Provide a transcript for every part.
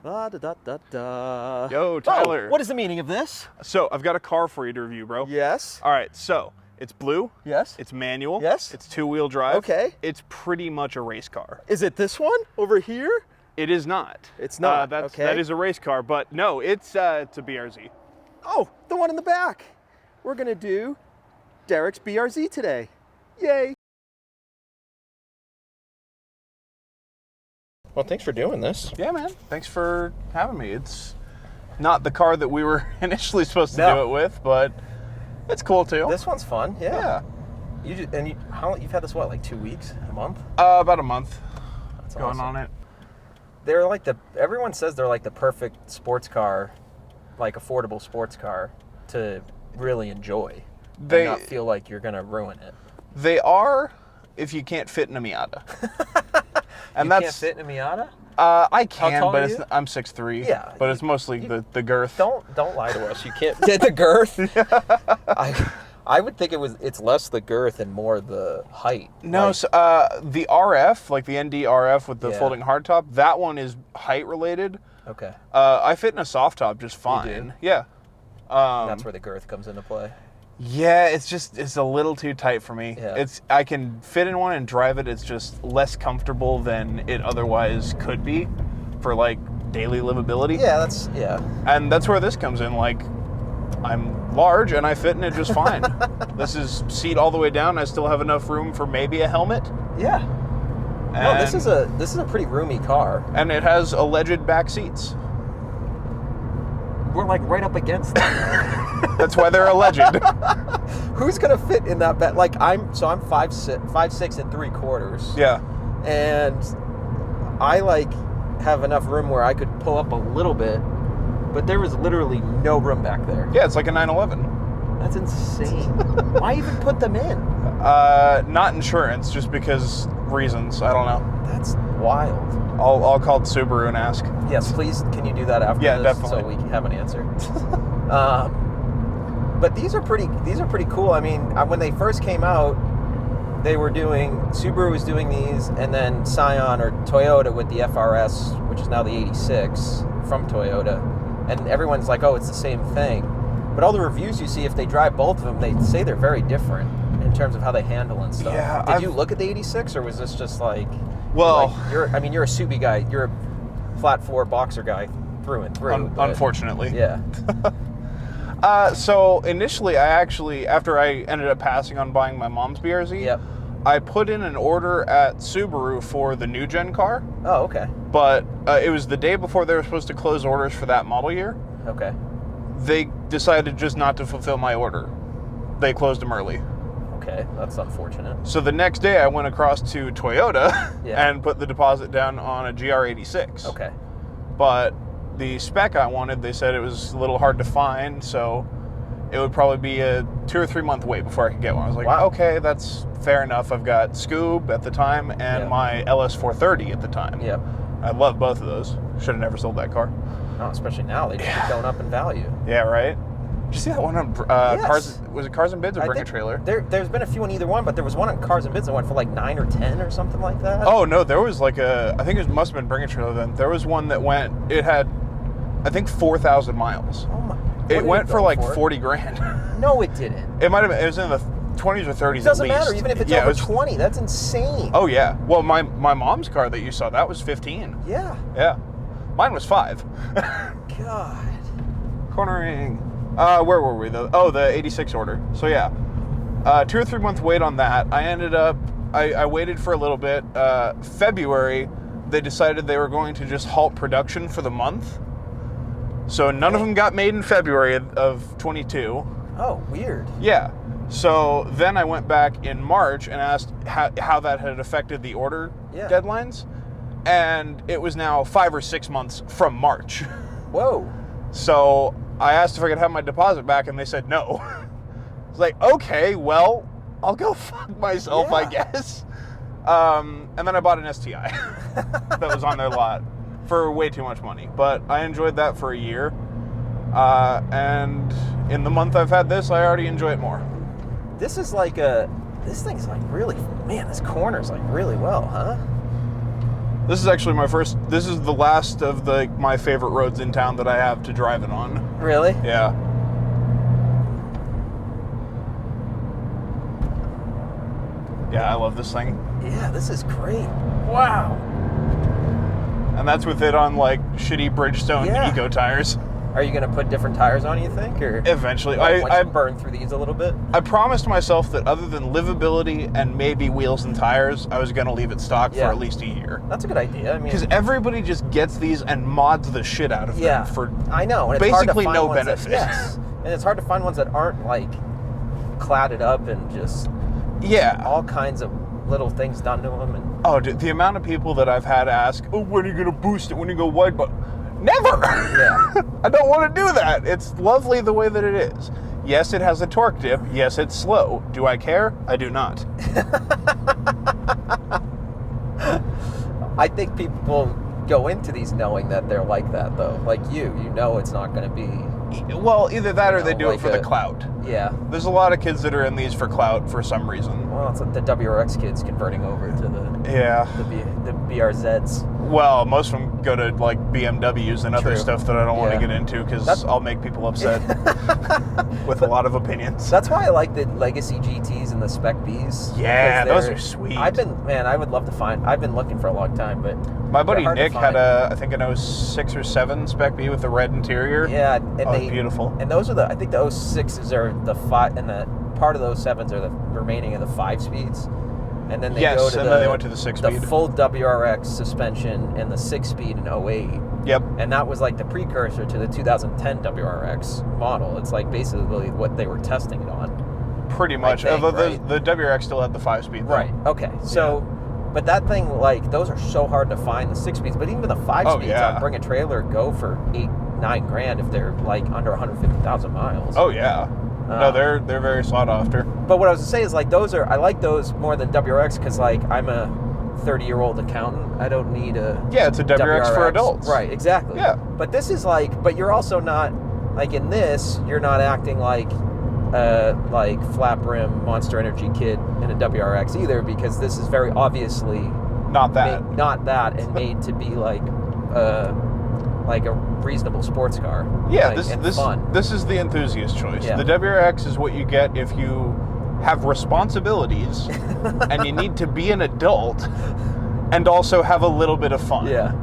Da, da, da, da, da. Yo, Tyler. Oh, what is the meaning of this? So, I've got a car for you to review, bro. Yes. All right, so it's blue. Yes. It's manual. Yes. It's two-wheel drive. Okay. It's pretty much a race car. Is it this one over here? It is not. It's not. Okay. Okay. That is a race car, but no, it's a BRZ. Oh, the one in the back. We're going to do Derek's BRZ today. Yay. Well, thanks for doing this. Yeah, man. Thanks for having me. It's not the car that we were initially supposed to do it with, but it's cool too. This one's fun. Yeah. Yeah. You've had this what, like 2 weeks, a month? About a month. That's going awesome. on it. They're like everyone says they're like the perfect sports car, like affordable sports car to really enjoy. They and not feel like you're gonna ruin it. They are, if you can't fit in a Miata. And can't fit in a Miata? I can, How tall but are you? I'm 6'3". Yeah, but it's mostly the girth. Don't lie to us. You can't get the girth. I would think it's less the girth and more the height. No, like, so, the RF, like the ND RF with the folding hardtop, that one is height related. Okay. I fit in a soft top just fine. You do? Yeah. That's where the girth comes into play. Yeah, it's a little too tight for me. Yeah. I can fit in one and drive it. It's just less comfortable than it otherwise could be for like daily livability. Yeah, And that's where this comes in. Like, I'm large and I fit in it just fine. This is seat all the way down. I still have enough room for maybe a helmet. Yeah. No, this is a pretty roomy car. And it has alleged back seats. We're like right up against them. That's why they're alleged. Who's gonna fit in that bed? Like I'm 5'6" and 3/4. Yeah. And I like have enough room where I could pull up a little bit, but there was literally no room back there. Yeah, it's like a 911. That's insane. Why even put them in? Not insurance, just because reasons. I don't know. That's wild. I'll call Subaru and ask. Yes, please. Can you do that after Yeah, this definitely. so we can have an answer? But these are pretty cool. I mean, when they first came out, Subaru was doing these, and then Scion or Toyota with the FRS, which is now the 86 from Toyota, and everyone's like, oh, it's the same thing. But all the reviews you see, if they drive both of them, they say they're very different in terms of how they handle and stuff. Yeah, Did you look at the 86, or was this just like, well, like you're a Subi guy, you're a flat four boxer guy through and through. unfortunately. Yeah. So initially, after I ended up passing on buying my mom's BRZ, Yep. I put in an order at Subaru for the new gen car, Oh, okay. but it was the day before they were supposed to close orders for that model year. Okay. They decided just not to fulfill my order. They closed them early. Okay, that's unfortunate. So the next day I went across to Toyota Yeah. and put the deposit down on a GR86. Okay. But the spec I wanted, they said it was a little hard to find, so it would probably be a 2 or 3 month wait before I could get one. I was like, Wow. okay, that's fair enough. I've got Scoob at the time and my LS430 at the time. Yep. I love both of those. Should have never sold that car. No, especially now, they just keep going up in value. Yeah, right? Did you see that one on Yes. Cars? Was it Cars and Bids or I Bring a think Trailer? There's been a few on either one, but there was one on Cars and Bids that went for like 9 or 10 or something like that. Oh, no, there was like I think it must have been Bring a Trailer then. There was one that it had, I think, 4,000 miles. Oh my. It went for like 40. 40 grand. No, it didn't. It might have been, it was in the 20s or 30s It doesn't at least. matter, even if it's Yeah, over it was, 20. That's insane. Oh, yeah. Well, my mom's car that you saw, that was 15. Yeah. Yeah. Mine was 5. God. Cornering. Where were we though? Oh, the 86 order. So yeah, 2 or 3 month wait on that. I waited for a little bit. February, they decided they were going to just halt production for the month. So none of them got made in February of 22. Oh, weird. Yeah. So then I went back in March and asked how that had affected the order deadlines. And it was now 5 or 6 months from March. Whoa. So I asked if I could have my deposit back, and they said no. It's like, okay, well, I'll go fuck myself, I guess. And then I bought an STI that was on their lot for way too much money. But I enjoyed that for a year. And in the month I've had this, I already enjoy it more. This is like this thing's like really, man, this corner's like really well, huh? This is actually this is the last of my favorite roads in town that I have to drive it on. Really? Yeah. Yeah, I love this thing. Yeah, this is great. Wow. And that's with it on like shitty Bridgestone Eco tires. Are you going to put different tires on, you think? Or eventually. I burn through these a little bit? I promised myself that other than livability and maybe wheels and tires, I was going to leave it stock for at least a year. That's a good idea. I mean, because everybody just gets these and mods the shit out of them for I know. And basically no benefit. Yes. And it's hard to find ones that aren't like cladded up and just all kinds of little things done to them. And oh, dude, the amount of people that I've had ask, "Oh, when are you going to boost it? When you go wide?" But never. Yeah. I don't want to do that. It's lovely the way that it is. Yes, it has a torque dip. Yes, it's slow. Do I care? I do not. I think people go into these knowing that they're like that, though. Like you know it's not going to be... Well, either that or they do it for the clout. Yeah. There's a lot of kids that are in these for clout for some reason. Well, it's like the WRX kids converting over to the BRZs. Well, most of them go to like BMWs and other stuff that I don't want to get into because I'll make people upset with a lot of opinions. That's why I like the Legacy GTs and the Spec Bs. Yeah, those are sweet. I would love to find. I've been looking for a long time, but my buddy Nick had I think an 06 or 7 Spec B with the red interior. Yeah, and beautiful. And those are I think the 06s are the 5, and the part of those 7s are the remaining of the 5 speeds. And then they go to then they went to the 6-speed. The full WRX suspension and the 6-speed in 08. Yep. And that was like the precursor to the 2010 WRX model. It's like basically what they were testing it on. Pretty much. Although the WRX still had the 5-speed. Right. Okay. So, but that thing, like, those are so hard to find, the 6-speeds. But even the 5-speeds on Bring a Trailer go for $8-9 grand if they're like under 150,000 miles. Oh yeah. No, they're very sought after. But what I was going to say is, like, I like those more than WRX because, like, I'm a 30-year-old accountant. I don't need a... Yeah, it's a WRX for adults. Right, exactly. Yeah. But this is like... But you're also not... Like, in this, you're not acting like flat rim Monster Energy kid in a WRX either because this is very obviously... Not that. And made to be, like a reasonable sporce car. Yeah, fun. This is the enthusiast choice. Yeah. The WRX is what you get if you have responsibilities and you need to be an adult and also have a little bit of fun. Yeah.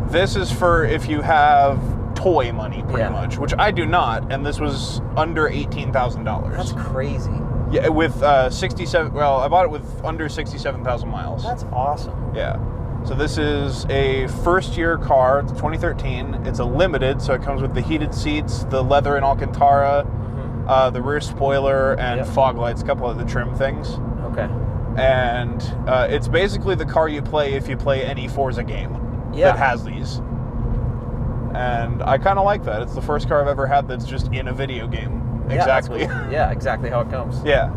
This is for if you have toy money, pretty much, which I do not, and this was under $18,000. That's crazy. Yeah, with 67. Well, I bought it with under 67,000 miles. That's awesome. Yeah. So this is a first-year car. It's 2013. It's a limited, so it comes with the heated seats, the leather in Alcantara, the rear spoiler, and fog lights, a couple of the trim things. Okay. And it's basically the car you play if you play any Forza game that has these. And I kind of like that. It's the first car I've ever had that's just in a video game. Exactly. Yeah, cool. Yeah, exactly how it comes. Yeah.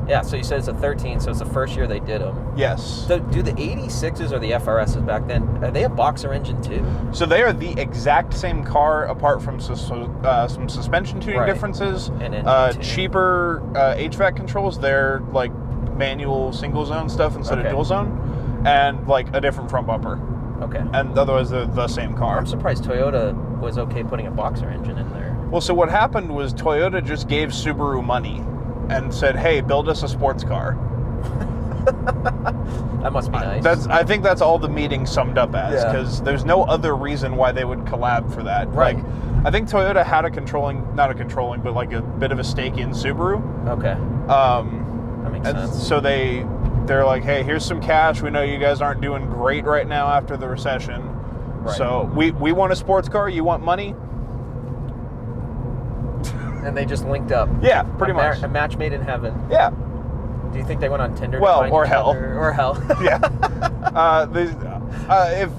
Yeah, so you said it's a 13, so it's the first year they did them. Yes. So do the 86s or the FRSs back then, are they a boxer engine too? So they are the exact same car apart from some suspension tuning differences, and cheaper HVAC controls. They're like manual single zone stuff instead of dual zone, and like a different front bumper. Okay. And otherwise they're the same car. I'm surprised Toyota was okay putting a boxer engine in there. Well, so what happened was Toyota just gave Subaru money and said, "Hey, build us a sports car." That must be nice. I think that's all the meeting summed up as, because there's no other reason why they would collab for that. Right. Like, I think Toyota had not a controlling, but like a bit of a stake in Subaru. Okay. That makes sense. So they're like, "Hey, here's some cash. We know you guys aren't doing great right now after the recession. Right. So we want a sports car. You want money?" And they just linked up. Yeah, pretty much. A match made in heaven. Yeah. Do you think they went on Tinder? Well, or hell. Or hell. Yeah.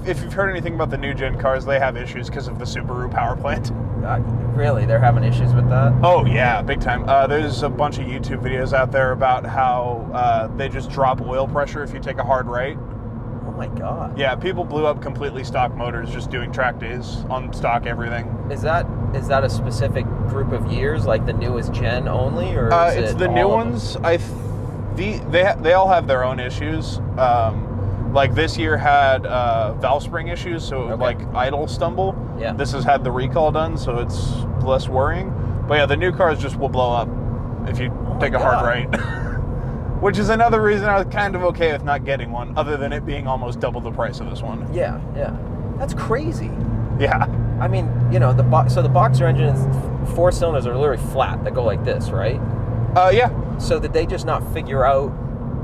If you've heard anything about the new gen cars, they have issues because of the Subaru power plant. Really? They're having issues with that? Oh, yeah, big time. There's a bunch of YouTube videos out there about how they just drop oil pressure if you take a hard right. Oh my God. Yeah, people blew up completely stock motors just doing track days on stock everything. Is that a specific group of years, like the newest gen only, or is it's it the new ones? They all have their own issues. Like this year had valve spring issues, so it would like idle stumble. Yeah. This has had the recall done, so it's less worrying. But yeah, the new cars just will blow up if you take a hard right. Which is another reason I was kind of okay with not getting one, other than it being almost double the price of this one. Yeah, yeah. That's crazy. Yeah. I mean, you know, the Boxer engines, 4 cylinders are literally flat that go like this, right? Yeah. So did they just not figure out,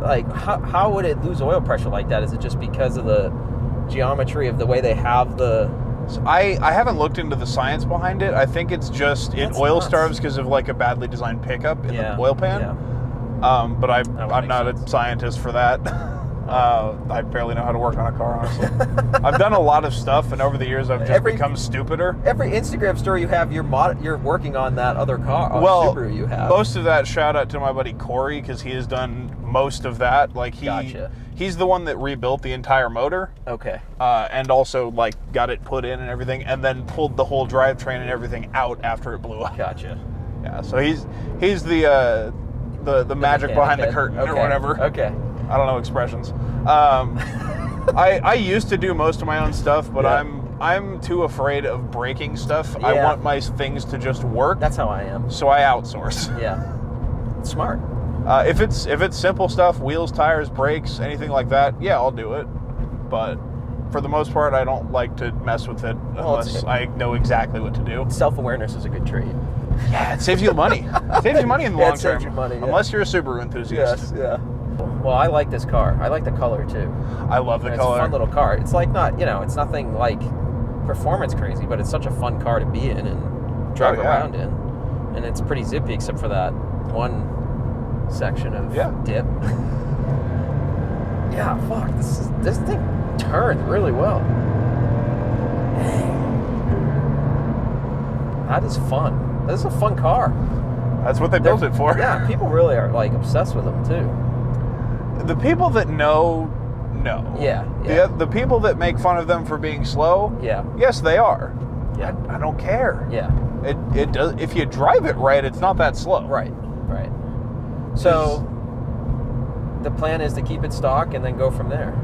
like, how would it lose oil pressure like that? Is it just because of the geometry of the way they have the... So I haven't looked into the science behind it. I think it's just it oil starves because of like a badly designed pickup in the oil pan. Yeah. But I'm not a scientist for that. I barely know how to work on a car, honestly. I've done a lot of stuff, and over the years I've just become stupider. Every Instagram story you have, you're working on that other car, Subaru you have. Most of that, shout out to my buddy Corey, because he has done most of that. Like he's the one that rebuilt the entire motor. Okay. And also like got it put in and everything, and then pulled the whole drivetrain and everything out after it blew up. Gotcha. Yeah. So he's the magic behind the curtain or whatever. Okay. I don't know expressions. I used to do most of my own stuff, but I'm too afraid of breaking stuff. I want my things to just work. That's how I am. So I outsource. Yeah. Smart. If it's simple stuff, wheels, tires, brakes, anything like that, yeah, I'll do it. But for the most part, I don't like to mess with it unless I know exactly what to do. Self-awareness is a good trait. Yeah, it saves you money. It saves you money in the long term. Saves you money, unless you're a Subaru enthusiast. Yes, yeah. Well, I like this car. I like the color too. I love the color. It's a fun little car. It's like it's nothing like performance crazy, but it's such a fun car to be in and drive around in. And it's pretty zippy except for that one section of dip. Yeah, fuck. This thing turns really well. Dang. That is fun. This is a fun car. That's what they built it for. Yeah, people really are like obsessed with them too. The people that know. Yeah. The people that make fun of them for being slow. Yeah. Yes, they are. Yeah. I don't care. Yeah. It does. If you drive it right, it's not that slow. Right. So the plan is to keep it stock and then go from there.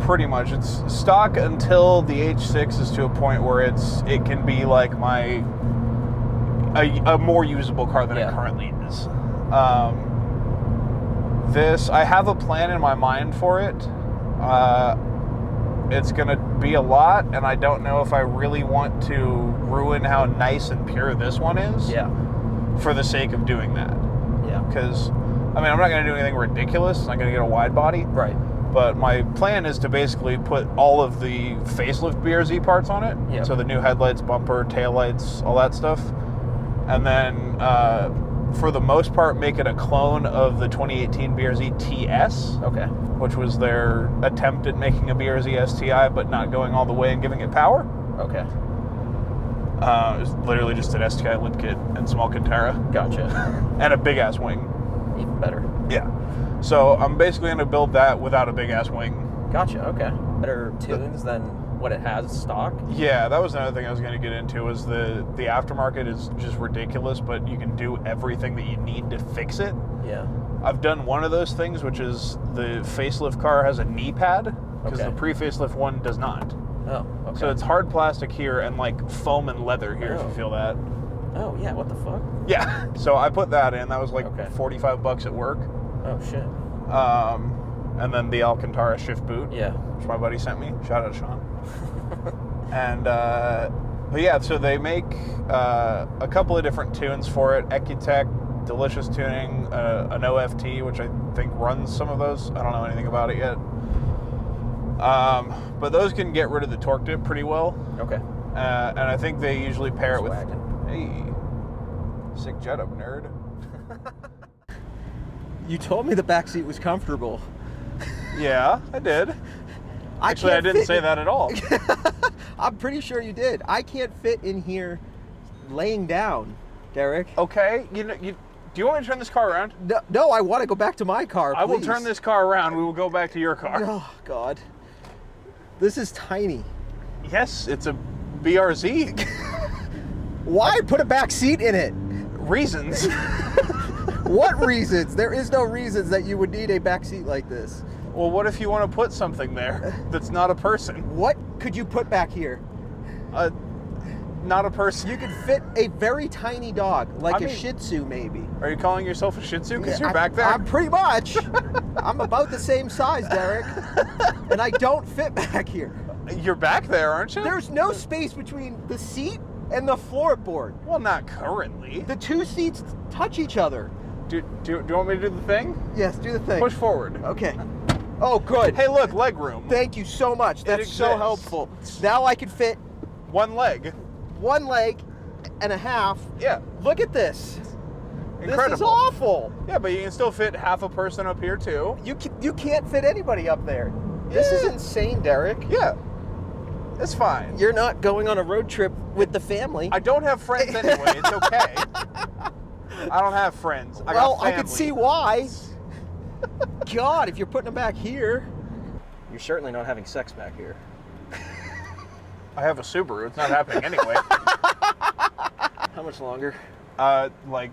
Pretty much, it's stock until the H6 is to a point where it can be like a more usable car than it currently is. I have a plan in my mind for it. It's going to be a lot, and I don't know if I really want to ruin how nice and pure this one is. Yeah. For the sake of doing that. Yeah. Because, I'm not going to do anything ridiculous. I'm not going to get a wide body. Right. But my plan is to basically put all of the facelift BRZ parts on it. Yeah. So the new headlights, bumper, taillights, all that stuff. And then, for the most part, make it a clone of the 2018 BRZ TS. Okay. Which was their attempt at making a BRZ STI, but not going all the way and giving it power. Okay. It was literally just an STI lip kit and small Cantera. Gotcha. And a big-ass wing. Even better. Yeah. So I'm basically going to build that without a big-ass wing. Gotcha, okay. Better tunes than what it has stock? Yeah, that was another thing I was going to get into, was the aftermarket is just ridiculous, but you can do everything that you need to fix it. Yeah. I've done one of those things, which is the facelift car has a knee pad, because the pre-facelift one does not. Oh, okay. So it's hard plastic here and like foam and leather here, if you feel that. Oh, yeah, what the fuck? Yeah. So I put that in. That was like $45 at work. Oh, shit. And then the Alcantara shift boot, which my buddy sent me. Shout out to Sean. And, but yeah, so they make a couple of different tunes for it. Ecutech, Delicious Tuning, an OFT, which I think runs some of those. I don't know anything about it yet. But those can get rid of the torque dip pretty well. Okay. And I think they usually pair it with... Hey, sick jet up, nerd. You told me the backseat was comfortable. Yeah, I did. Actually, I didn't say that at all. I'm pretty sure you did. I can't fit in here laying down, Derek. Okay, do you want me to turn this car around? No, I want to go back to my car, please. I will turn this car around. We will go back to your car. Oh, God. This is tiny. Yes, it's a BRZ. Why put a back seat in it? Reasons. What reasons? There is no reasons that you would need a back seat like this. Well, what if you want to put something there that's not a person? What could you put back here? Not a person. You could fit a very tiny dog, like I mean, a Shih Tzu, maybe. Are you calling yourself a Shih Tzu because you're back there? I'm pretty much. I'm about the same size, Derek, and I don't fit back here. You're back there, aren't you? There's no space between the seat and the floorboard. Well, not currently. The two seats touch each other. Do you want me to do the thing? Yes, do the thing. Push forward. Okay. Oh, good. Hey, look, leg room. Thank you so much. That's so exists. helpful. Now I can fit One leg. one leg and a half. Yeah. Look at this. Incredible. This is awful. Yeah, but you can still fit half a person up here too. You can't fit anybody up there. This is Yeah. insane, Derek. Yeah. It's fine. You're not going on a road trip with the family. I don't have friends anyway. It's okay. I don't have friends. I Well, got I family. could see why. God, if you're putting them back here. You're certainly not having sex back here. I have a Subaru. It's not happening anyway. How much longer? Like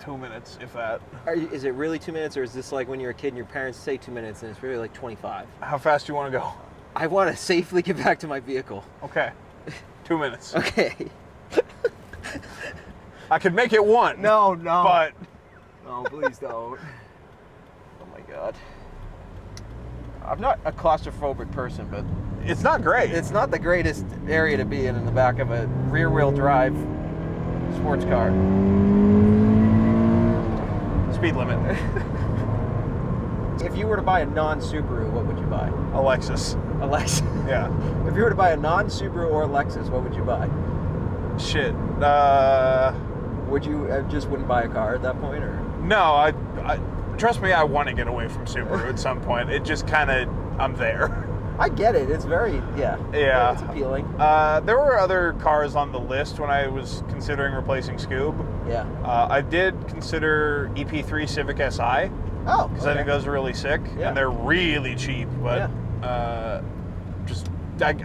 2 minutes, if that. Is it really 2 minutes, or is this like when you're a kid and your parents say 2 minutes and it's really like 25? How fast do you want to go? I want to safely get back to my vehicle. Okay. 2 minutes. Okay. I could make it one. No. But No, please don't. Oh my God. I'm not a claustrophobic person, but it's not great. it's not the greatest area to be in the back of a rear-wheel drive sports car. Speed limit. If you were to buy a non-Subaru, what would you buy? A Lexus. A Lexus. Yeah. If you were to buy a non-Subaru or a Lexus, what would you buy? Shit. Would you just wouldn't buy a car at that point, or? No, I trust me, I want to get away from Subaru at some point. It just kind of, I'm there. I get it. It's very, yeah. Yeah. It's appealing. There were other cars on the list when I was considering replacing Scoob. Yeah. I did consider EP3 Civic Si, Oh. because I think those are really sick, Yeah. and they're really cheap, but I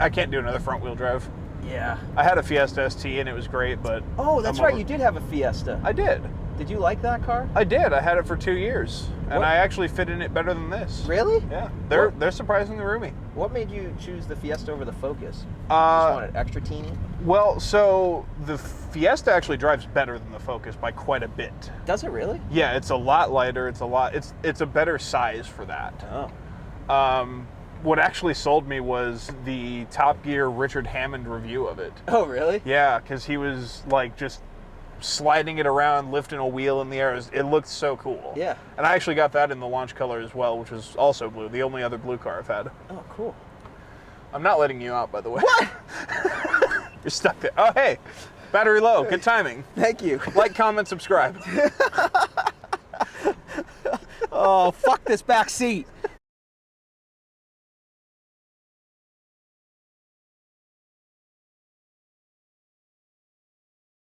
can't do another front wheel drive. Yeah. I had a Fiesta ST and it was great, but Oh, that's right. You did have a Fiesta. I did. Did you like that car? I did. I had it for 2 years, and What? I actually fit in it better than this. Really? Yeah, they're surprisingly roomy. What made you choose the Fiesta over the Focus? Just Uh, wanted extra teeny? well, so the Fiesta actually drives better than the Focus by quite a bit. Does it really? Yeah, it's a lot lighter. It's a better size for that. Oh. What actually sold me was the Top Gear Richard Hammond review of it. Oh, really? Yeah, because he was like just sliding it around, lifting a wheel in the air. It looked so cool. Yeah. And I actually got that in the launch color as well, which was also blue, the only other blue car I've had. Oh, cool. I'm not letting you out, by the way. What? You're stuck there. Oh, hey, battery low. Good timing. Thank you. Like, comment, subscribe. Oh, fuck this back seat.